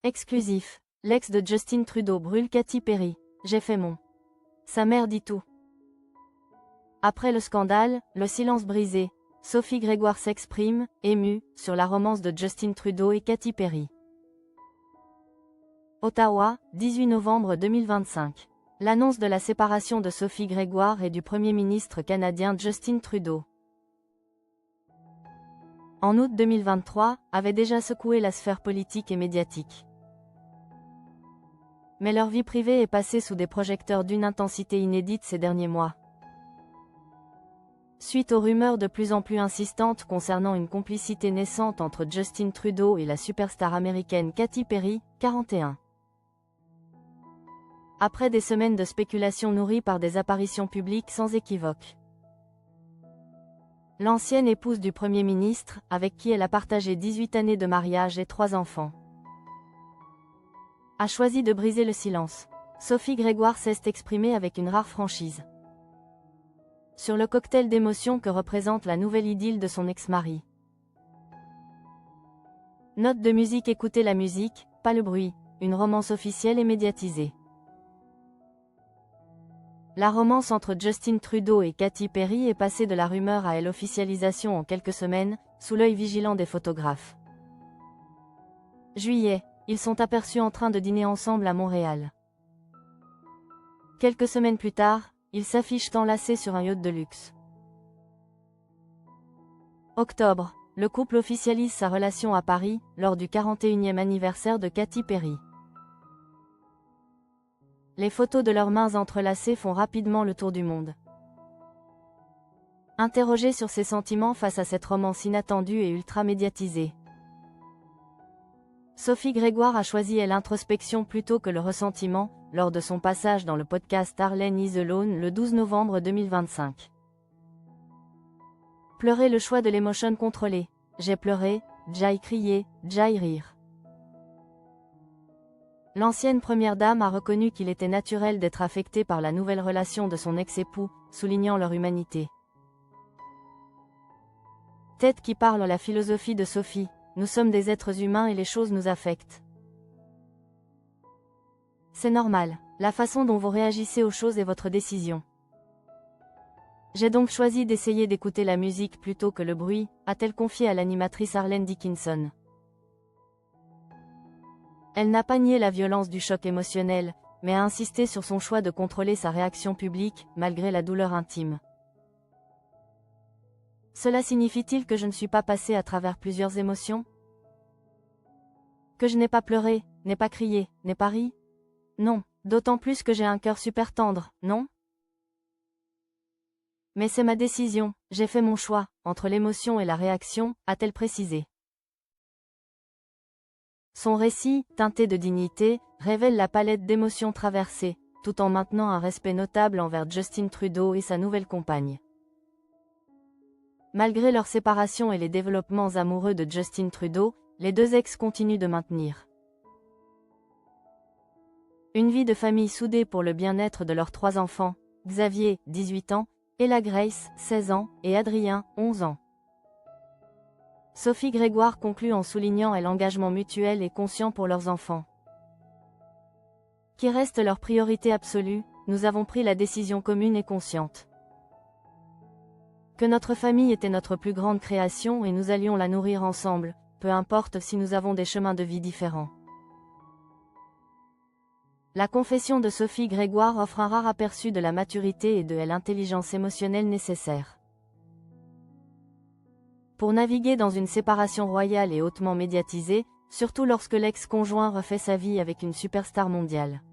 Exclusif. L'ex de Justin Trudeau brûle Katy Perry. J'ai fait mon. Sa mère dit tout. Après le scandale, le silence brisé, Sophie Grégoire s'exprime, émue, sur la romance de Justin Trudeau et Katy Perry. Ottawa, 18 novembre 2025. L'annonce de la séparation de Sophie Grégoire et du Premier ministre canadien Justin Trudeau, en août 2023, avait déjà secoué la sphère politique et médiatique. Mais leur vie privée est passée sous des projecteurs d'une intensité inédite ces derniers mois. Suite aux rumeurs de plus en plus insistantes concernant une complicité naissante entre Justin Trudeau et la superstar américaine Katy Perry, 41. Après des semaines de spéculations nourries par des apparitions publiques sans équivoque. L'ancienne épouse du Premier ministre, avec qui elle a partagé 18 années de mariage et 3 enfants, a choisi de briser le silence. Sophie Grégoire s'est exprimée avec une rare franchise sur le cocktail d'émotions que représente la nouvelle idylle de son ex-mari. Note de musique. Écoutez la musique, pas le bruit, une romance officielle et médiatisée. La romance entre Justin Trudeau et Katy Perry est passée de la rumeur à l'officialisation en quelques semaines, sous l'œil vigilant des photographes. Juillet, ils sont aperçus en train de dîner ensemble à Montréal. Quelques semaines plus tard, ils s'affichent enlacés sur un yacht de luxe. Octobre, le couple officialise sa relation à Paris, lors du 41e anniversaire de Katy Perry. Les photos de leurs mains entrelacées font rapidement le tour du monde. Interrogée sur ses sentiments face à cette romance inattendue et ultra médiatisée, Sophie Grégoire a choisi l'introspection plutôt que le ressentiment, lors de son passage dans le podcast Arlene is Alone le 12 novembre 2025. Pleurer, le choix de l'émotion contrôlée. J'ai pleuré, j'ai crié, j'ai rire. L'ancienne première dame a reconnu qu'il était naturel d'être affectée par la nouvelle relation de son ex-époux, soulignant leur humanité. Tête qui parle. La philosophie de Sophie. Nous sommes des êtres humains et les choses nous affectent. C'est normal, la façon dont vous réagissez aux choses est votre décision. J'ai donc choisi d'essayer d'écouter la musique plutôt que le bruit, a-t-elle confié à l'animatrice Arlene Dickinson. Elle n'a pas nié la violence du choc émotionnel, mais a insisté sur son choix de contrôler sa réaction publique, malgré la douleur intime. Cela signifie-t-il que je ne suis pas passée à travers plusieurs émotions? Que je n'ai pas pleuré, n'ai pas crié, n'ai pas ri? Non, d'autant plus que j'ai un cœur super tendre, non? Mais c'est ma décision, j'ai fait mon choix, entre l'émotion et la réaction, a-t-elle précisé. Son récit, teinté de dignité, révèle la palette d'émotions traversées, tout en maintenant un respect notable envers Justin Trudeau et sa nouvelle compagne. Malgré leur séparation et les développements amoureux de Justin Trudeau, les deux ex continuent de maintenir une vie de famille soudée pour le bien-être de leurs 3 enfants, Xavier, 18 ans, Ella Grace, 16 ans, et Adrien, 11 ans. Sophie Grégoire conclut en soulignant l'engagement mutuel et conscient pour leurs enfants, qui reste leur priorité absolue. Nous avons pris la décision commune et consciente que notre famille était notre plus grande création et nous allions la nourrir ensemble, peu importe si nous avons des chemins de vie différents. La confession de Sophie Grégoire offre un rare aperçu de la maturité et de l'intelligence émotionnelle nécessaire pour naviguer dans une séparation royale et hautement médiatisée, surtout lorsque l'ex-conjoint refait sa vie avec une superstar mondiale.